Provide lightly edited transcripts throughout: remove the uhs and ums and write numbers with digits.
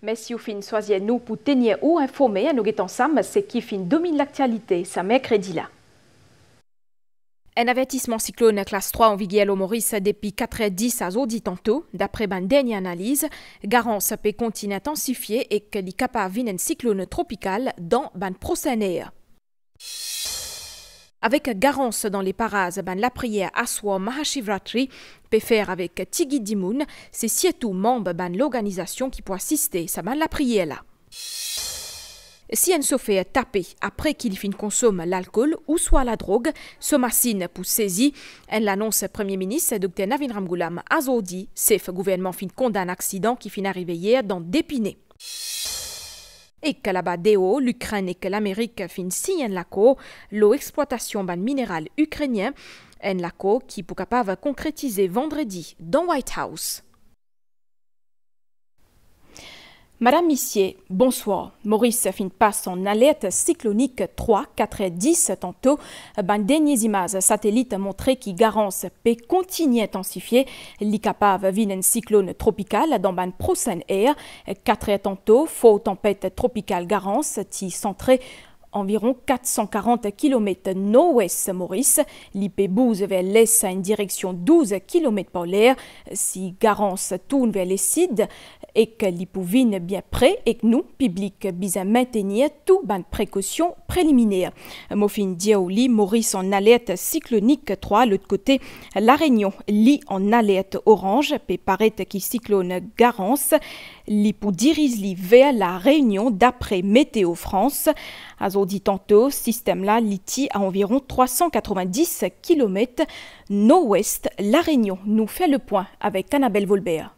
Mais si vous fin choisir nous pour tenir ou informer, nous sommes ensemble, c'est qui fin domine l'actualité, ça mercredi là. Un avertissement cyclone classe 3 en vigueur au Maurice depuis 4h10 à Zodi tantôt. D'après une dernière analyse, Garance peut continuer à intensifier et qu'il est capable de un cyclone tropical dans la prochaine heure. Avec Garance dans les parages, la prière Aswa Mahashivratri peut faire avec Tigui Dimoun, c'est surtout membre de l'organisation qui peut assister à la prière là. Si un se fait taper après qu'il fin consomme l'alcool ou soit la drogue, Somassine pour saisir, elle l'annonce Premier ministre Dr Navin Ramgoolam Azodi, c'est le gouvernement fin condamne un accident qui fin arrivé hier dans D'Épinay. Et que là-bas, l'Ukraine et que l'Amérique fin signent l'accord, l'exploitation ban minéral ukrainien, un accord qui peut capable concrétiser vendredi dans White House. Madame Missier, bonsoir. Maurice fin passe en alerte cyclonique 3, 4h10 tantôt. Ben dernières images satellites montrent que Garance peut continuer à intensifier. Li capable vin un cyclone tropical dans ban prochaine air. 4h tantôt, faux tempête tropicale Garance, qui centrée environ 440 km nord-ouest Maurice. L'IP bouge vers l'est à une direction 12 km par l'heure. Si Garance tourne vers le sud et que l'IPOVIN bien près et que nous, public, bisa maintenir toutes les précautions préliminaires. Mofin Diaouli, Maurice en alerte cyclonique 3, l'autre côté, La Réunion, li en alerte orange, peut paraître qui cyclone Garance, li pour diriger vers La Réunion d'après Météo France. Azodi tantôt, système là, liti à environ 390 km nord-ouest. La Réunion nous fait le point avec Annabelle Volbert.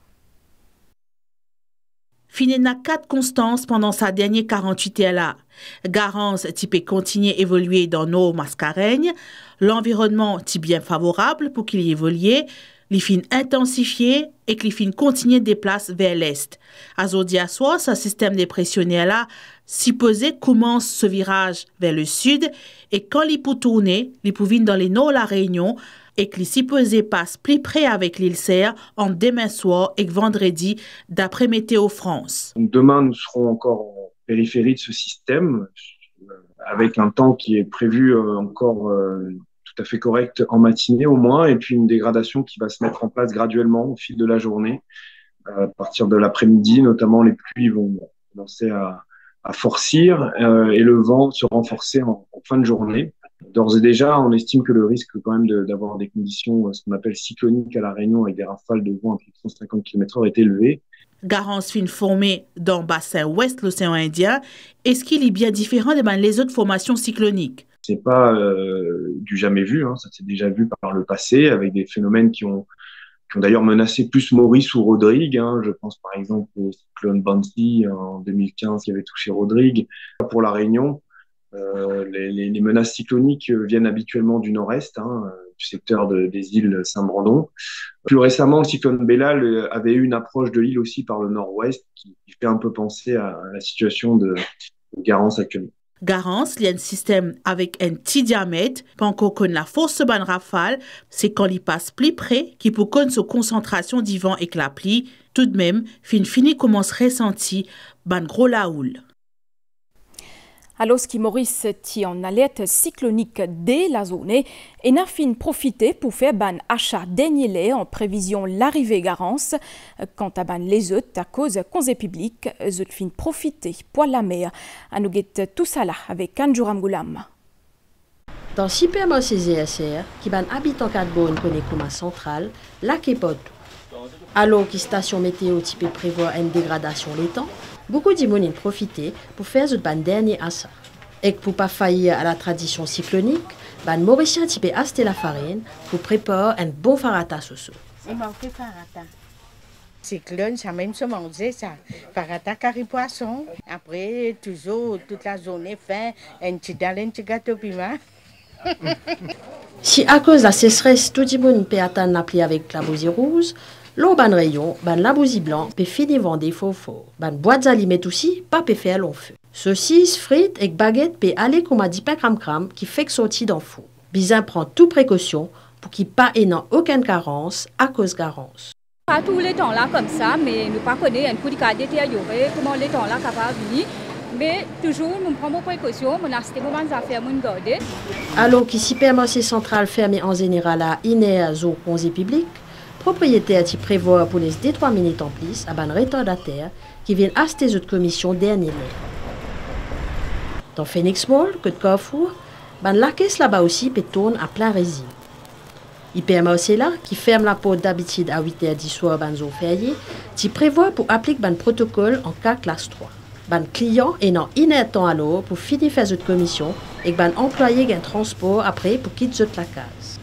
Finena 4 constances pendant sa dernière 48 heures là. Garance type continuer à évoluer dans nos mascareignes. L'environnement est bien favorable pour qu'il y évolue. Les fins intensifié et que les fins continuer de déplacer vers l'est. Azodi à soi, ce système de pressionnaire là, supposé commence ce virage vers le sud et quand il peut tourner, il peut venir dans les nord la Réunion et que les supposés passent plus près avec l'île Serre en demain soir et vendredi d'après Météo France. Donc demain, nous serons encore en périphérie de ce système avec un temps qui est prévu encore tout à fait correct en matinée au moins et puis une dégradation qui va se mettre en place graduellement au fil de la journée. À partir de l'après-midi, notamment, les pluies vont commencer à forcir et le vent se renforcer en fin de journée. D'ores et déjà, on estime que le risque quand même d'avoir des conditions, ce qu'on appelle cycloniques à La Réunion avec des rafales de vent à plus de 150 km/h est élevé. Garance fin formée dans le bassin ouest de l'océan Indien. Est-ce qu'il est bien différent des autres formations cycloniques? C'est pas du jamais vu, hein. Ça s'est déjà vu par le passé avec des phénomènes qui ont d'ailleurs menacé plus Maurice ou Rodrigue. Hein. Je pense par exemple au cyclone Bansi en 2015 qui avait touché Rodrigue. Pour La Réunion, les menaces cycloniques viennent habituellement du nord-est, hein, du secteur des îles Saint-Brandon. Plus récemment, le cyclone Bellal avait eu une approche de l'île aussi par le nord-ouest qui fait un peu penser à la situation de Garance actuellement. Garance, il y a un système avec un petit diamètre, pas encore qu'on la force ban rafale, c'est quand il passe plus près, qui peut connaître sa concentration du vent et que la pluie, tout de même, fini commence à ressentir ban gros la houle. Alors qui Maurice est en alerte cyclonique dès la zone et n'a fin profité pour faire ban achat dernier en prévision l'arrivée Garance. Quant à ban les autres, à cause conseil public, ils fin profiter pour la mer. À nous get tout ça là avec Anjuram Goulam. Dans le supermarché CSR, qui ban habitant Cadbonne connaît comme un central, la Képod. Alors que station météo type prévoit une dégradation les temps, beaucoup de monde en profiter pour faire ce dernier achat. Et pour ne pas faillir à la tradition cyclonique, ban Mauricien type acheter la farine pour préparer un bon farata soso. C'est manqué farata. Cyclone, ça même se manger ça. Farata curry poisson. Après, toujours, toute la journée, fin, un petit gâteau piment. Si à cause de la sécheresse, tout le monde peut attendre la pluie avec la bousie rouge, l'eau ban rayon, ban la bousie blanc peut finir vendre des faux. Ban boîtes aliments aussi, pas peut faire long feu. Saucisses, frites et baguettes peut aller comme à 10 kg qui fait que sortir dans le four. Bizin prend toute précaution pour qu'il n'y ait pas aucune carence à cause de carence. Pas tous les temps là comme ça, mais nous pas connaître un coup de cas détérioré, comment les temps là capable de venir. Mais toujours, nous prenons précautions, nous avons des moments d'affaires nous garder. Alors que supermarché central fermé en général à Inéa au conseil public, propriétaire qui prévoit pour les 3 minutes en plus à un retardataire qui vient acheter cette commission dernier. Dans Phoenix Mall, que de Carrefour, la caisse là-bas aussi peut tourner à plein régime. Hypermarché là, qui ferme la porte d'habitude à 8h du soir dans jour férié, qui prévoit pour appliquer un protocole en cas classe 3. Les clients ayant temps alors pour finir faire cette commission et les employés un transport après pour quitter la case.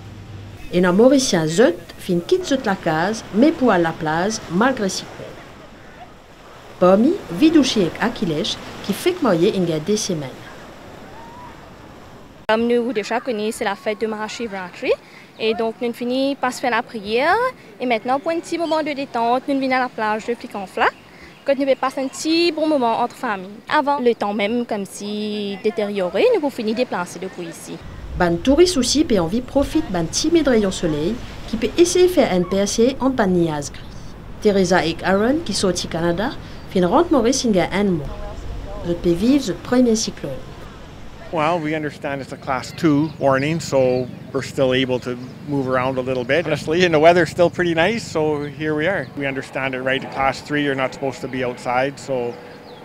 Et dans Mauricien Zot fin quitte la case mais pour aller à la place malgré si peu. Parmi Vidouchi et Akilesh qui fait que marier il y a des semaines. Comme nous déjà connaissons, c'est la fête de Mahashivratri. Et donc, nous finissons par se faire la prière. Et maintenant, pour un petit moment de détente, nous venons à la plage de Flic-en-Flac. Que nous passons un petit bon moment entre familles. Avant le temps même, comme si détérioré, nous pouvons finir déplacer depuis ici. Les touristes aussi peuvent envie profiter d'un timide rayon soleil qui peut essayer de faire un percé entre les nuages gris. Teresa et Aaron, qui sont au Canada, finissent rentrer Maurice il y a un mois. Ils peuvent vivre le premier cyclone. Well, we understand it's a class 2 warning, so we're still able to move around a little bit, honestly, and the weather's still pretty nice, so here we are. We understand it, right? At class 3, you're not supposed to be outside, so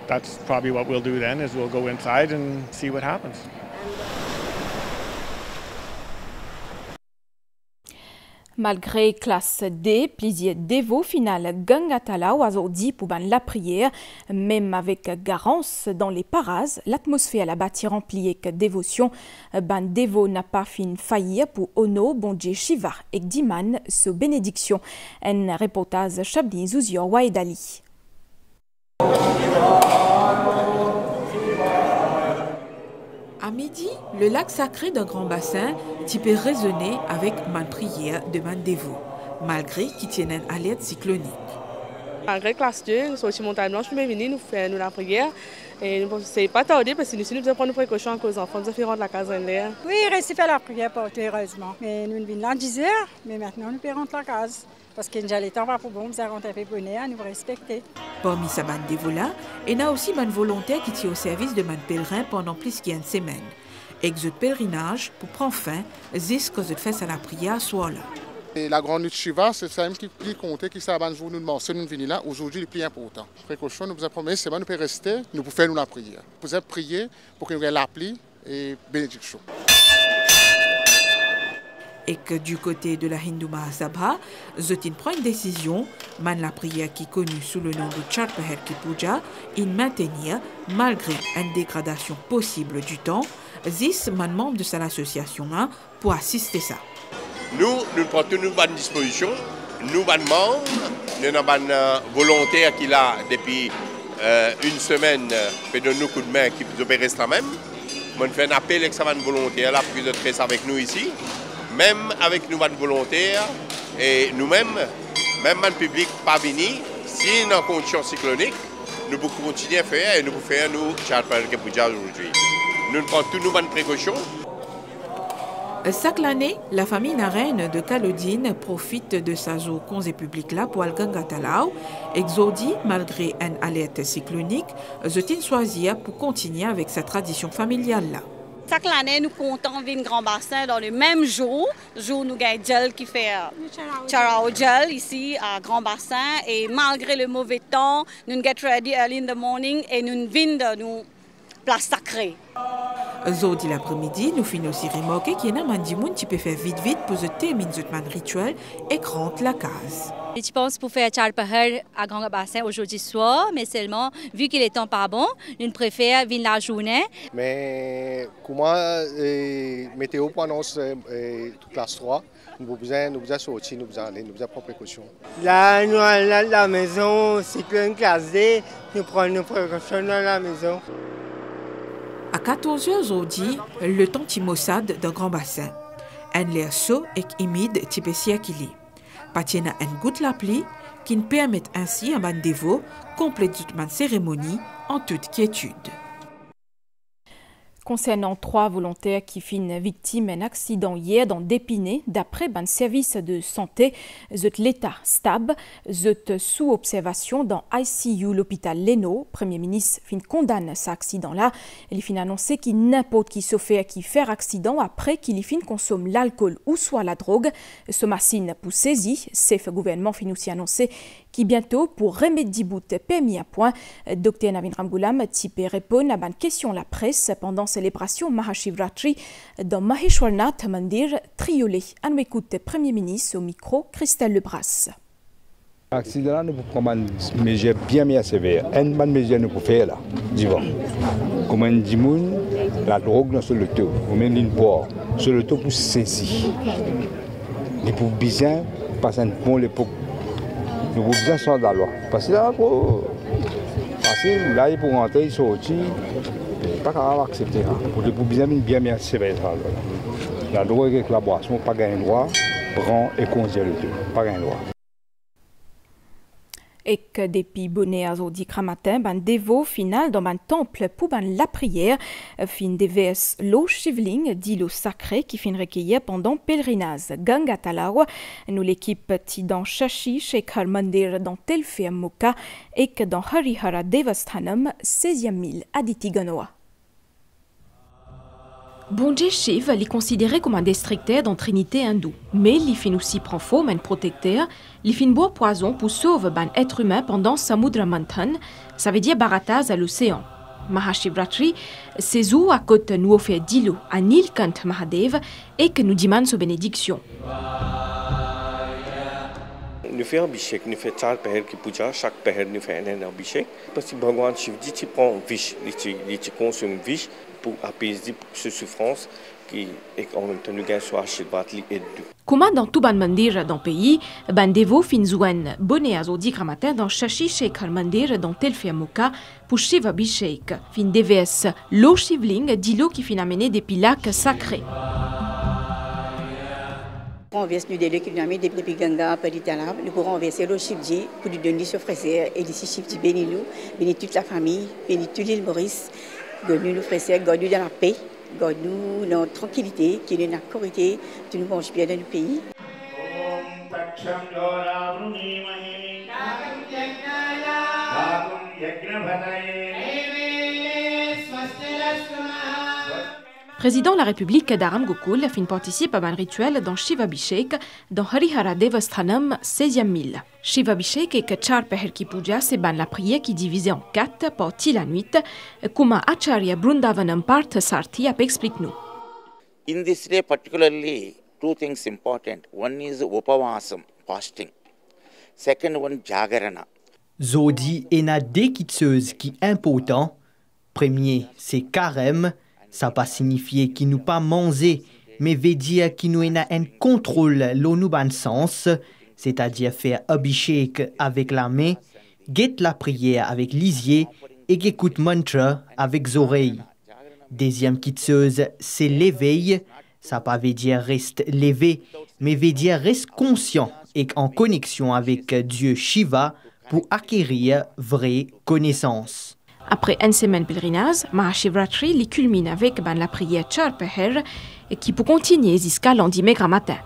that's probably what we'll do then, is we'll go inside and see what happens. Malgré classe D, plusieurs dévots final Gangatala aujourd'hui pour la prière, même avec garance dans les parages, l'atmosphère la bâtie remplie avec dévotion, dévot n'a pas fin faillir pour Ono, Bondier Shiva et Diman sous bénédiction. Un reportage Chabdi Zouzior Waedali. À midi, le lac sacré d'un grand bassin peut résonner avec ma prière de man dévot, malgré qu'il tienne une alerte cyclonique. Malgré classe 2, nous sommes sur Montagne Blanche, nous sommes venus nous faire la prière. Et ce n'est pas tardé parce que nous devons prendre nos précautions aux enfants, nous devons rendre la case en l'air. Oui, il reste faire la prière heureusement. Mais nous venons là à 10h, mais maintenant nous pouvons rentrer la case. Parce que déjà les temps va pour bon, nous avons un peu bonnet à nous respecter. Parmi ces bande dévots-là, il y a aussi des volontaires qui sont au service de man pèlerins pendant plus qu'une semaine. Et ce pèlerinage pour prendre fin, jusqu'à ce que fait la prière soit là. Et la grande nuit de Shiva, c'est ça qui compte, qui s'est jour nous demandons, nous venons là, aujourd'hui le plus important. Précaution, nous vous promis, c'est bon, nous pouvons rester, nous pouvons faire nous la prière. Vous pouvez prier pour que nous ayons l'appli et bénédiction. Et que du côté de la Hindu Mahasabha, Zotin prend une décision, la prière qui est connue sous le nom de Charpaherki Puja, il maintenir, malgré une dégradation possible du temps, 10 membres de cette association pour assister ça. Nous prenons toutes nos bonnes dispositions, nous bonnes membres, nous avons des volontaires qui là depuis une semaine pour donner nous coup de main qui peut opérer ça même. On fait un appel avec ces volontaires là pour qu'ils restent avec nous ici. Même avec nous volontaires et nous-mêmes, même le public pas venu, si dans conditions cycloniques, nous pouvons continuer à faire et nous pouvons faire nous Charpaherki Puja aujourd'hui. Nous prenons toutes nos bonnes précautions. Chaque année, la famille Narène de Calodine profite de sa zone conseil public là pour Algangatalao. Exodi, malgré une alerte cyclonique, Zotin choisir pour continuer avec sa tradition familiale là. Chaque année, nous comptons venir grand bassin dans le même jour. Jour nous avons Gel qui fait Charao Gel ici à Grand Bassin. Et malgré le mauvais temps, nous get ready early in the morning et nous venons de nous place sacrée. Zodi l'après-midi, nous finissons aussi remarquer qu'il y a un mandimoun qui peut faire vite pour se terminer ce rituel et rentre la case. Je pense pour faire Charpaher à Grand Bassin aujourd'hui soir, mais seulement, vu qu'il est temps pas bon, nous préférons venir la journée. Mais comment météo annonce classe 3, nous besoin sortir, nous besoin aller, nous besoin prendre précaution. Là, nous allons à la maison, cyclone classe D, nous prenons nos précautions dans la maison. À 14h aujourd'hui, le temps timossade d'un grand bassin. Un l'air chaud et humide type siakili. Patiena une goutte la pluie qui nous permet ainsi à un dévot compléter toute cérémonie en toute quiétude. Concernant 3 volontaires qui finissent victimes d'un accident hier dans D'Épinay, d'après un service de santé, l'état stable, sous observation dans ICU l'hôpital Leno. Premier ministre condamne cet accident-là. Il fin annoncé qu'il n'importe qui fait accident après qu'il consomme l'alcool ou soit la drogue. Ce machine pour saisir, c'est le gouvernement fin aussi annoncé qui bientôt pour remédier bout permis à point. Dr Navin Ramgoolam type répond à une question la presse pendant célébration Mahashivratri dans Maheshwarnath Mandir Triolé. On écoute Premier ministre au micro Christelle Lebras. L'accident, nous pouvons prendre une mesure bien sévère. Une bonne mesure nous pouvons faire là, disons. Comme on dit, la drogue sur le taux, ou même une boire, sur le taux pour saisir. Il faut bien passer un bon l'époque. Nous pouvons bien sortir de la loi. Parce que là, il faut rentrer, sortir, pas capable d'accepter. Pour bien sévère. La drogue avec la boisson, pas gagner droit, prend et conduire le taux, pas gagner droit. Et que depuis bonnet à Zodi Kramatin, dévot final dans un temple pour la prière, fin déverse l'eau Shivling, dit l'eau sacrée qui fin recueillir pendant pèlerinage. Gangatalawa, nous l'équipe dans Shashi, Shekhar Mandir dans Telfe Moka et que dans Harihara Devasthanam, 16e mille Aditi Ganoa. Bonje Shiv est considéré comme un destructeur dans Trinité hindoue, mais il fin aussi prend forme un protecteur, il fin boit poison pour sauver un être humain pendant Samudra Manthan, ça veut dire baratas à l'océan. Mahashivratri, c'est où à côté nous offre d'îlot à Nilkant Mahadev et que nous demande sa bénédiction. Nous faisons un abhishek, nous faisons 4 pahar qui puja, chaque pahar nous fait un abhishek. Parce que Bhagwan Shivji prend vish, il consomme vish pour apaiser cette souffrance qui est en même temps nous gagne soit Ashirvat et du. Comme dans tout ban mandir dans le pays, ban dévot fin zouan bonnet à Zodi Kramatin dans Shashi Shekhar Mandir dans Telfe Moka pour Shiva Abhishek. Fin déverse l'eau Shivling, dit l'eau qui fin amener des lacs sacrés. On verse du délai qu'il nous a mis depuis Ganga, Paritala. Nous pourrons verser l'eau Shivji pour lui donner ce frère. Et d'ici Shivji bénit nous, bénit toute la famille, bénit toute l'île Maurice. Garde-nous nos frères, garde-nous dans la paix, garde-nous dans la tranquillité, qui est dans la corité, tu nous manges bien dans le pays. Président de la République d'Aram Gokul fin participe à un rituel dans Shiva Abhishek dans Harihara Devasthanam 16e mille. Shiva Abhishek et Char Pahar ki Puja c'est la prière qui divisée en 4 parties la nuit, comme Acharya Brundavanam Partha Sarthi explique nous. In this day particularly, 2 things important. One is upavasam, fasting. Second one jagarana. Zodi est na déquitseuse qui important. Premier, c'est carême. Ça pas signifier qu'il nous pas manger, mais veut dire qu'il nous a un contrôle l'onu ban sens, c'est-à-dire faire abhishek avec la main, guette la prière avec lisier et écoute mantra avec les oreilles. Deuxième kitseuse, c'est l'éveil. Ça pas veut dire reste levé, mais veut dire reste conscient et en connexion avec Dieu Shiva pour acquérir vraie connaissance. Après une semaine pèlerinage, Mahashivratri les culmine avec la prière Char Pahar qui peut continuer jusqu'à lundi matin.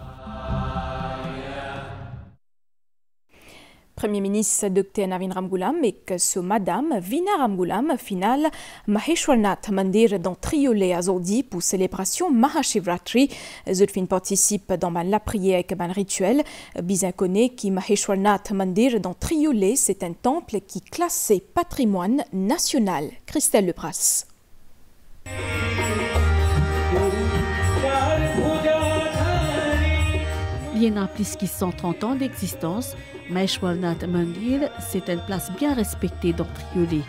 Premier ministre Dr Navin Ramgoolam et que ce madame Vina Ramgoolam final Maheshwarnath Mandir dans Triolé à Zodi pour célébration Mahashivratri. Zodfin participe dans la prière avec un rituel. Bien connaît qui Maheshwarnath Mandir dans Triolé, c'est un temple qui est classé patrimoine national. Christelle Lebras. Il y en a plus de 130 ans d'existence. Maheshwarnath Mandir, c'est une place bien respectée dans Triolé.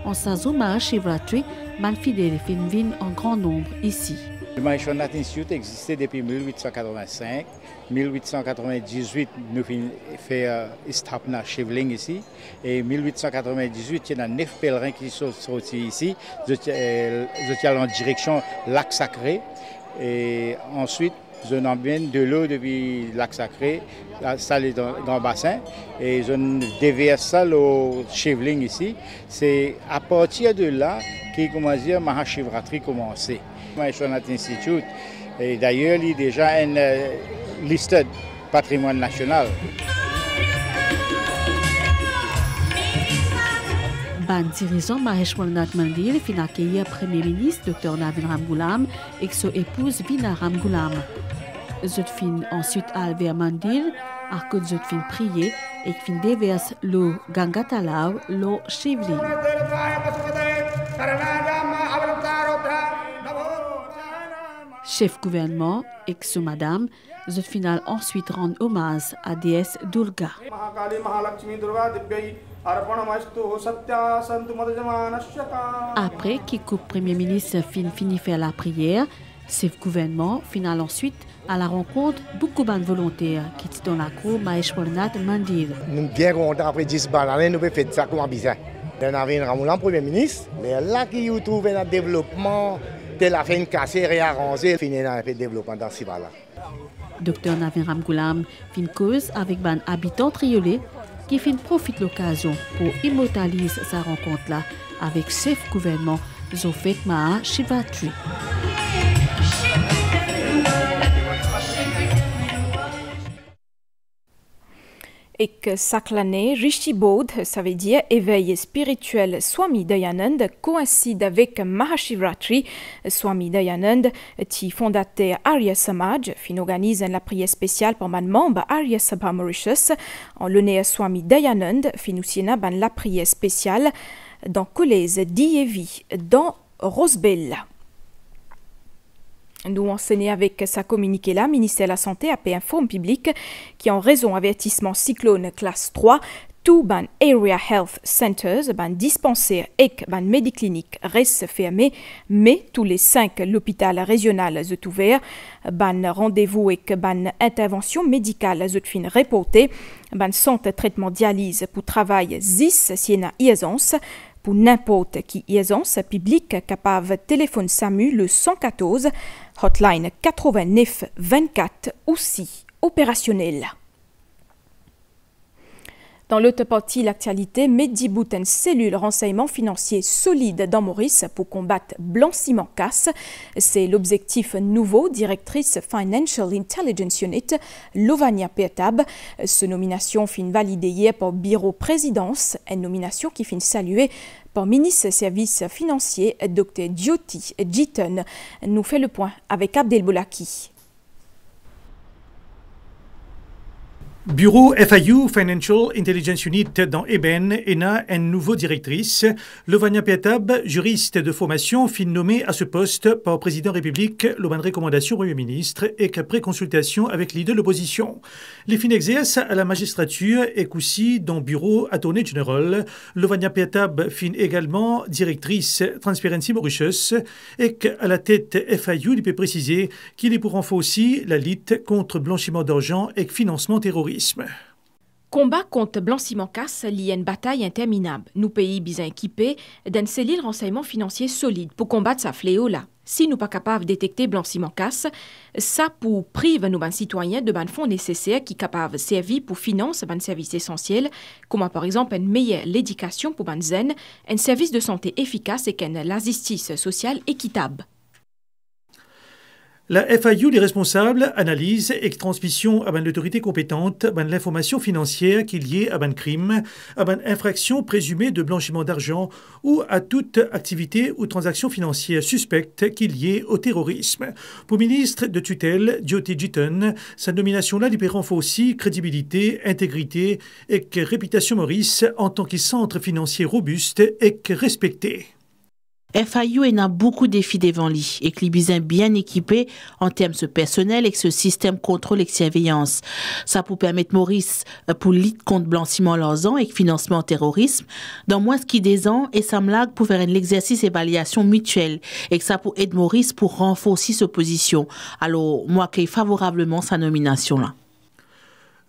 En saison Mahashivratri, les fidèles viennent en grand nombre ici. Le Maheshwarnath Institute existait depuis 1885. 1898, nous avons fait Istapna Shivling ici. Et 1898, il y a 9 pèlerins qui sont sortis ici. Ils étaient en direction lac sacré. Et ensuite, Zone ambiante de l'eau depuis le lac sacré, ça est dans le bassin, et zone déverse ça au Shivling ici. C'est à partir de là que comment dire Mahashivratri commencé. Maheshwar Institute, et d'ailleurs il est déjà une listed patrimoine national. Ban dirigeant Maheshwar Mandir fin accueillir Premier ministre Dr Navin Ramgoolam et son épouse Veena Ramgoolam. Zot fin ensuite al vers Mandir, à que zot fin prier et fin déverse l'eau Ganga Talaw, l'eau Shivling. Chef gouvernement et son madame, zot final ensuite rend hommage à déesse Durga. Après que le Premier ministre finit faire la prière, chef gouvernement final ensuite à la rencontre beaucoup de volontaires qui sont dans la cour Maheshwar Mandir. Nous sommes bien contents après 10 années, nous pouvons faire ça comme bizarre. Nous avons un Premier ministre, mais là qui trouve un développement, de la fin cassée, réarrangée, finir un peu de développement dans ce là. Dr Navin Ramgoolam fin cause avec ban habitant triolé qui fin profite l'occasion pour immortaliser sa rencontre là avec chef gouvernement Zofet Mahashivratri. Et que chaque année, Rishi Bodh, ça veut dire éveil spirituel Swami Dayanand, coïncide avec Mahashivratri. Swami Dayanand, qui fondateur Arya Samaj, fin organise la prière spéciale pour man membre Arya Sabha Mauritius. En l'honneur Swami Dayanand, fin aussi la prière spéciale dans Collège d'Ievi, dans Rosebell. Nous enseignons avec sa communiqué là, ministère de la Santé a fait informe public qui en raison avertissement cyclone classe 3, tout ban area health centers, ban dispensaires et ban médicliniques restent fermés, mais tous les 5 l'hôpital régional sont ouverts, ban rendez-vous et ban intervention médicale sont fin reporté, ban centre traitement dialyse pour travail 10 siena iasance. Pour n'importe qui aisance publique capable téléphone SAMU le 114, hotline 89 24 aussi opérationnel. Dans l'autre partie, l'actualité, Medibout une cellule renseignement financier solide dans Maurice pour combattre blanchiment casse. C'est l'objectif nouveau, directrice Financial Intelligence Unit, Lovania Petab. Ce nomination fin validée hier par Bureau Présidence, une nomination qui fin saluée par ministre des Services financiers, Dr Jyoti Jitan. Nous fait le point avec Abdel Boulaki. Bureau FIU, Financial Intelligence Unit dans Eben, ENA, une nouvelle directrice. Lovania Petab, juriste de formation, fin nommée à ce poste par le président République, le bonne recommandation au Premier ministre et qu'après consultation avec leader de l'opposition. Les fins exercent à la magistrature et aussi dans le bureau Attorney General. Lovania Petab, fin également directrice Transparency Mauritius et qu'à la tête FIU, il peut préciser qu'il est pour renforcer aussi la lutte contre blanchiment d'argent et financement terroriste. Combat contre blanchiment casse lié à une bataille interminable. Nous pays bien équipés d'une cellule renseignement financier solide pour combattre ce fléau-là. Si nous pas capables de détecter blanchiment casse, ça pour priver nos citoyens de fonds nécessaires qui capables servir pour financer un service essentiel, comme par exemple une meilleure éducation pour un zen, un service de santé efficace et la justice sociale équitable. La FIU, les responsables, analyse et transmission à l'autorité compétente l'information financière qui est liée à un crime, à une infraction présumée de blanchiment d'argent ou à toute activité ou transaction financière suspecte qui est liée au terrorisme. Pour le ministre de tutelle, Jyoti Jitan, sa nomination-là lui renforce aussi crédibilité, intégrité et réputation Maurice en tant que centre financier robuste et respecté. FIU a beaucoup de défis devant lui et qu'il est bien équipé en termes de personnel et ce système contrôle et surveillance. Ça pour permettre Maurice pour lutter contre blanchiment d'argent et financement terrorisme dans moins de 2 ans et ça me lag pour faire un exercice d'évaluation mutuelle et que ça pour aider Maurice pour renforcer sa position. Alors moi qui favorablement sa nomination là.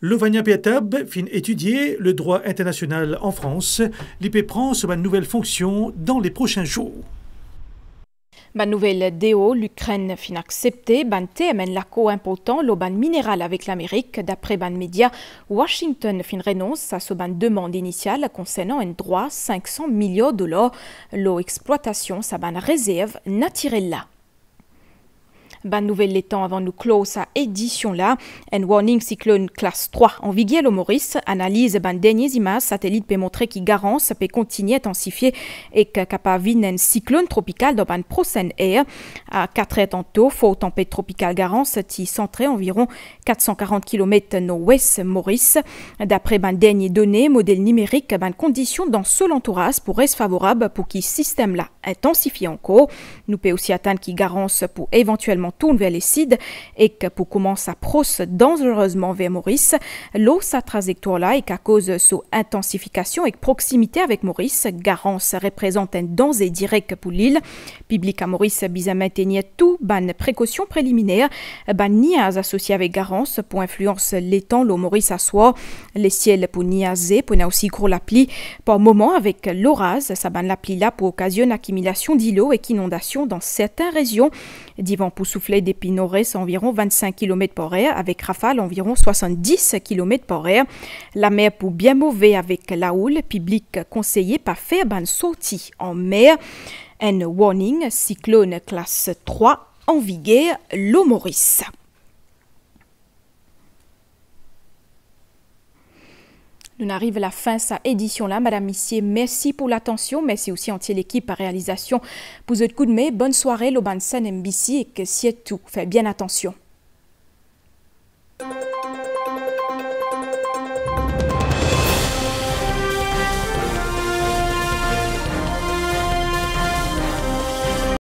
Lovania Petab fin étudier le droit international en France. L'IP prend sur une nouvelle fonction dans les prochains jours. Ban nouvelle DO, l'Ukraine fin accepté, ban TMN l'accord important, le ban minéral avec l'Amérique. D'après ban média, Washington fin renonce à ce ban demande initiale concernant un droit 500 millions de $. L'eau exploitation, sa ban réserve naturelle là. Ban nouvelle les temps avant nous close à édition là. Un warning cyclone classe 3 en vigueur le Maurice. Analyse ban dernières images satellite peut montrer qui garance peut continuer à intensifier et que capable un cyclone tropical dans ban prochaine air. À 4 heures tantôt, fort tempête tropicale garance qui centré environ 440 km nord-ouest Maurice. D'après ban dernières données, modèle numérique, ban conditions dans seul entourage pour être favorable pour qui système là intensifie encore. Nous peut aussi attendre qui garance pour éventuellement tourne vers les cides et que pour commencer à approcher dangereusement vers Maurice. L'eau, sa trajectoire là et qu'à cause de son intensification et proximité avec Maurice, Garance représente un danger direct pour l'île. Public à Maurice bisa maintenir tout ban précautions préliminaires, ban niaz associé avec Garance pour influence l'étang l'eau Maurice à soir, les ciels pour niazer, pour aussi gros la pluie par moment avec l'orage, ça ban la pluie là pour occasionner accumulation d'îlots et inondations dans certaines régions. Divan pour souffler des pins nord-est environ 25 km/h avec rafale environ 70 km/h. La mer pour bien mauvais avec la houle, public conseillé par faire ban sortie en mer. Un warning cyclone classe 3 en vigueur l'eau Maurice. Nous arrivons à la fin de cette édition-là. Madame, Messieurs, merci pour l'attention. Merci aussi entière l'équipe à réalisation. Pour votre coup de main, bonne soirée, l'Obansan MBC et que c'est tout. Faites bien attention.